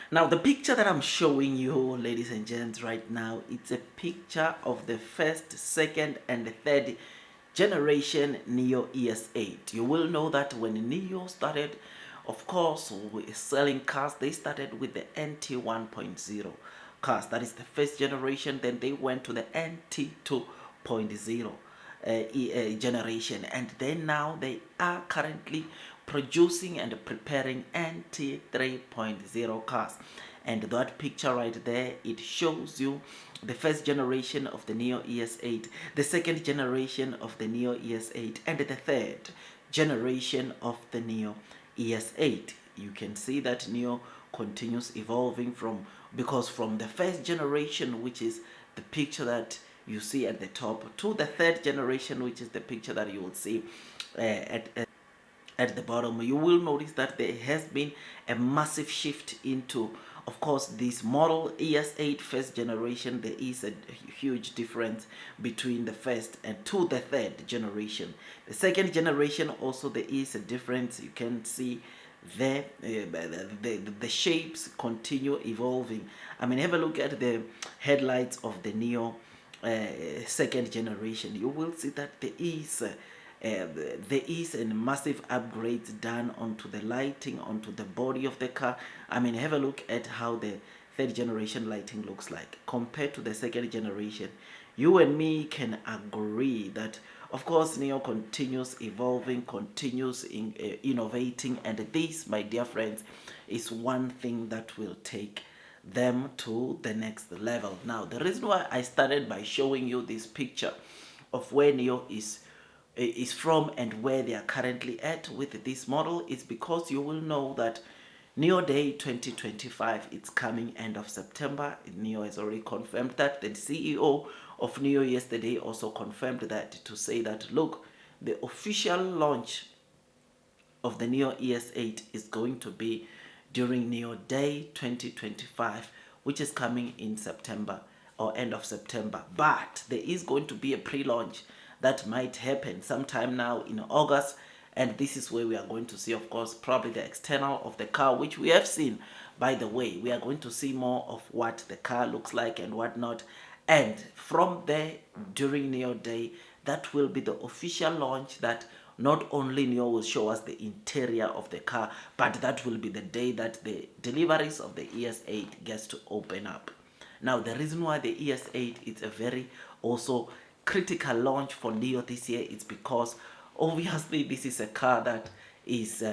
Now, the picture that I'm showing you, ladies and gents, right now, it's a picture of the first, second, and third generation Nio ES8. You will know that when Nio started, of course, with selling cars, they started with the NT 1.0 cars. That is the first generation. Then they went to the NT 2.0 generation, and then now they are currently producing and preparing NT 3.0 cars. And that picture right there, it shows you the first generation of the Nio ES8, the second generation of the Nio ES8, and the third generation of the Nio ES8. You can see that Nio continues evolving because from the first generation, which is the picture that you see at the top, to the third generation, which is the picture that you will see at the bottom, you will notice that there has been a massive shift into, of course, this model ES8 first generation. There is a huge difference between the first and to the third generation. The second generation also, there is a difference. You can see there the shapes continue evolving. I mean, have a look at the headlights of the Nio second generation. You will see that there is a massive upgrade done onto the lighting, onto the body of the car. I mean, have a look at how the third generation lighting looks like compared to the second generation. You and me can agree that, of course, Nio continues evolving, continues innovating, and this, my dear friends, is one thing that will take them to the next level. Now, the reason why I started by showing you this picture of where Nio is from and where they are currently at with this model is because you will know that Nio Day 2025, it's coming end of September. Nio has already confirmed that. The CEO of Nio yesterday also confirmed that, to say that, look, the official launch of the Nio ES8 is going to be during Nio Day 2025, which is coming in September or end of September. But there is going to be a pre-launch that might happen sometime now in August, and this is where we are going to see, of course, probably the external of the car, which we have seen. By the way, we are going to see more of what the car looks like and whatnot, and from there, during Nio Day, that will be the official launch that not only Nio will show us the interior of the car, but that will be the day that the deliveries of the ES8 gets to open up. Now, the reason why the ES8 is a very also critical launch for Nio this year is because obviously this is a car that is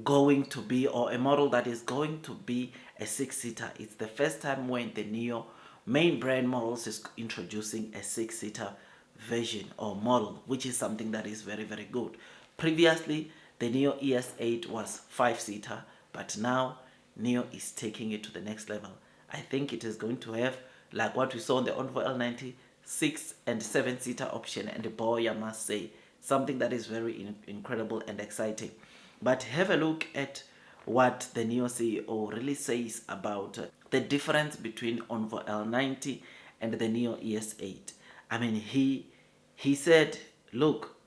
going to be, or a model that is going to be a six-seater. It's the first time when the Nio main brand models is introducing a six-seater version or model, which is something that is very, very good. Previously, the Nio ES8 was five-seater, but now Nio is taking it to the next level. I think it is going to have, like what we saw on the ONVO L90, 6 and 7-seater option, and boy, I must say, something that is very incredible and exciting. But have a look at what the Nio CEO really says about the difference between ONVO L90 and the Nio ES8. I mean, he said, look,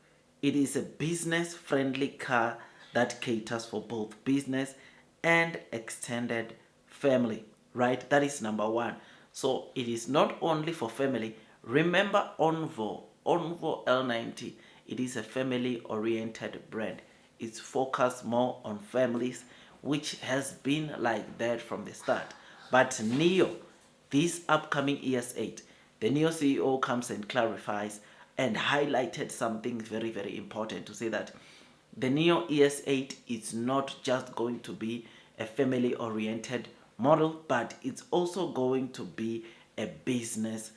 it is a business-friendly car that caters for both business and extended family, right? That is number one. So it is not only for family. Remember ONVO L90, it is a family-oriented brand. It's focused more on families, which has been like that from the start. But Nio, this upcoming ES8, the Nio CEO comes and clarifies and highlighted something very, very important, to say that the Nio ES8 is not just going to be a family-oriented model, but it's also going to be a business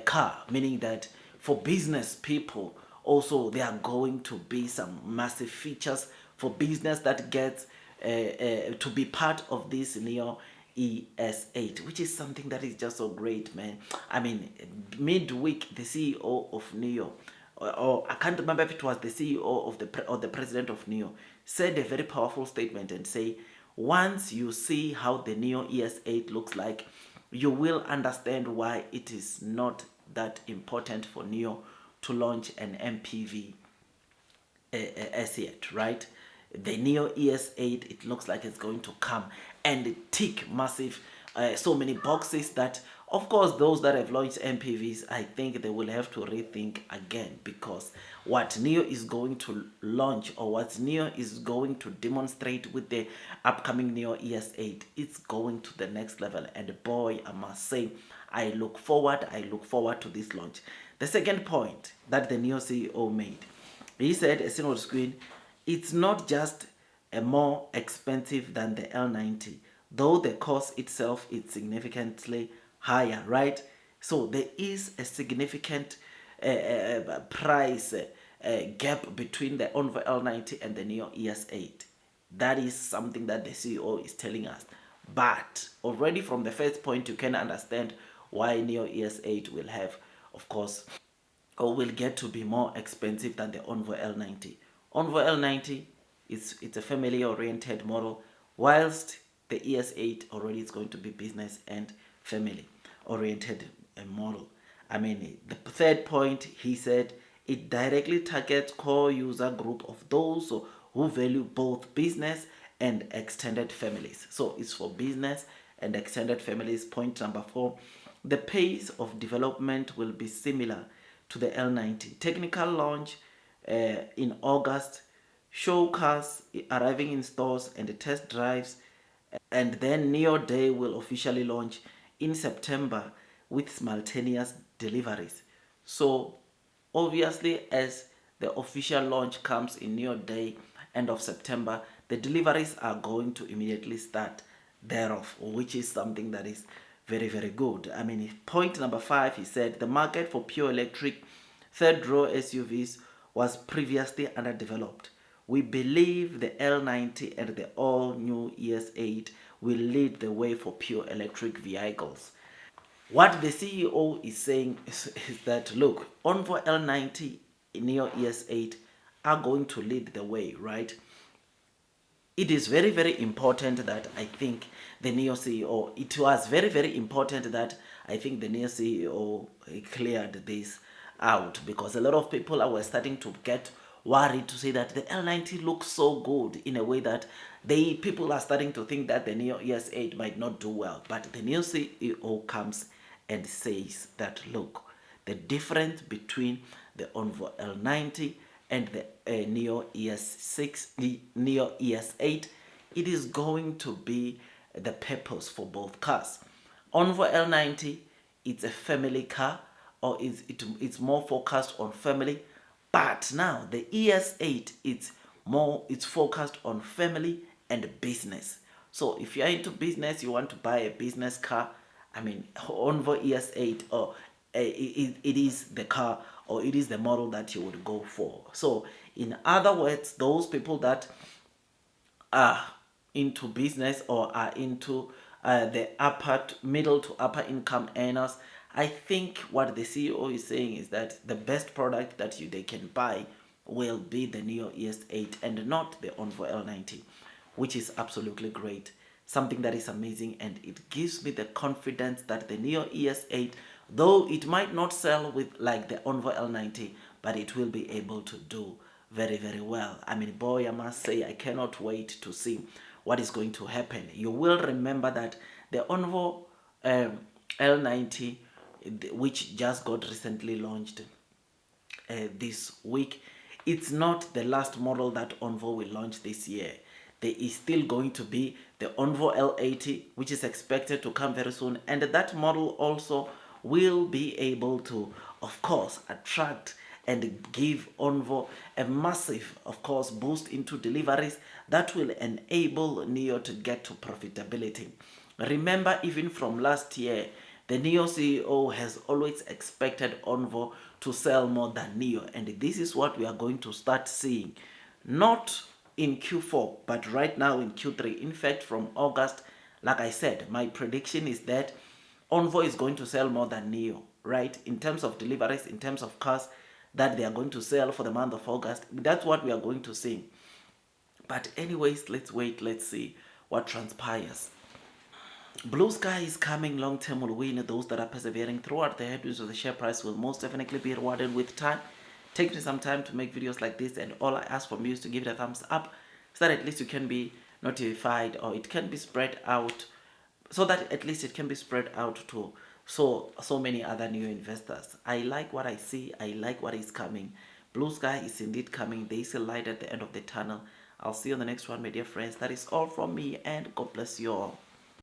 car, meaning that for business people also there are going to be some massive features for business that gets to be part of this Nio ES8, which is something that is just so great, man. I mean, midweek, the CEO of Nio, or I can't remember if it was the CEO of the president of Nio, said a very powerful statement and say, once you see how the Nio ES8 looks like, you will understand why it is not that important for Nio to launch an MPV as yet, right? the Nio ES8, it looks like it's going to come and tick massive, so many boxes that, of course, those that have launched MPVs, I think they will have to rethink again, because what Nio is going to launch, or what Nio is going to demonstrate with the upcoming Nio ES8, it's going to the next level. And boy, I must say, I look forward to this launch. The second point that the Nio CEO made, he said, as seen on the screen, it's not just a more expensive than the L90, though the cost itself is significantly higher, right? So there is a significant price gap between the ONVO L90 and the Nio ES8. That is something that the CEO is telling us. But already from the first point, you can understand why Nio ES8 will have, of course, or will get to be more expensive than the ONVO L90. ONVO L90 it's a family oriented model, whilst the ES8 already is going to be business and family oriented model. I mean, the third point, he said, it directly targets core user group of those who value both business and extended families. So it's for business and extended families. Point number 4, the pace of development will be similar to the L90. Technical launch in August, show cars arriving in stores and the test drives, and then Neo Day will officially launch in September with simultaneous deliveries. So obviously, as the official launch comes in Neo Day, end of September, the deliveries are going to immediately start thereof, which is something that is very, very good. I mean, point number 5, he said, the market for pure electric third row SUVs was previously underdeveloped. We believe the L90 and the all new ES8 will lead the way for pure electric vehicles. What the CEO is saying is that, look, ONVO L90, Nio ES8 are going to lead the way, right? It is very, very important that I think the Nio CEO, it was very, very important that I think the Nio CEO cleared this out, because a lot of people were starting to get worried to say that the L90 looks so good, in a way that people are starting to think that the Nio ES8 might not do well. But the Nio CEO comes and says that, look, the difference between the ONVO L90 and the Nio ES6, the Nio ES8, it is going to be the purpose for both cars. ONVO L90, it's a family car, or it's more focused on family. But now the ES8, it's focused on family and business. So if you're into business, you want to buy a business car, I mean, ONVO ES8, or it is the car, or it is the model that you would go for. So in other words, those people that are into business, or are into the middle to upper income earners, I think what the CEO is saying is that the best product that they can buy will be the Nio ES8 and not the ONVO L90, which is absolutely great. Something that is amazing, and it gives me the confidence that the Nio ES8, though it might not sell with like the ONVO L90, but it will be able to do very, very well. I mean, boy, I must say, I cannot wait to see what is going to happen. You will remember that the ONVO L90, which just got recently launched this week, it's not the last model that ONVO will launch this year. There is still going to be the ONVO L80, which is expected to come very soon, and that model also will be able to, of course, attract and give ONVO a massive, of course, boost into deliveries that will enable Nio to get to profitability. Remember, even from last year, the Nio CEO has always expected ONVO to sell more than Nio, and this is what we are going to start seeing, not in Q4, but right now in Q3. In fact, from August, like I said, my prediction is that ONVO is going to sell more than Nio, right? In terms of deliveries, in terms of cars that they are going to sell for the month of August, that's what we are going to see. But anyways, let's wait, let's see what transpires. Blue sky is coming, long term will win. Those that are persevering throughout the headwinds of the share price will most definitely be rewarded with time. Take me some time to make videos like this, and all I ask from you is to give it a thumbs up, so that at least you can be notified, or it can be spread out, so that at least it can be spread out to so many other new investors. I like what I see. I like what is coming. Blue sky is indeed coming. There is a light at the end of the tunnel. I'll see you on the next one, my dear friends. That is all from me, and God bless you all.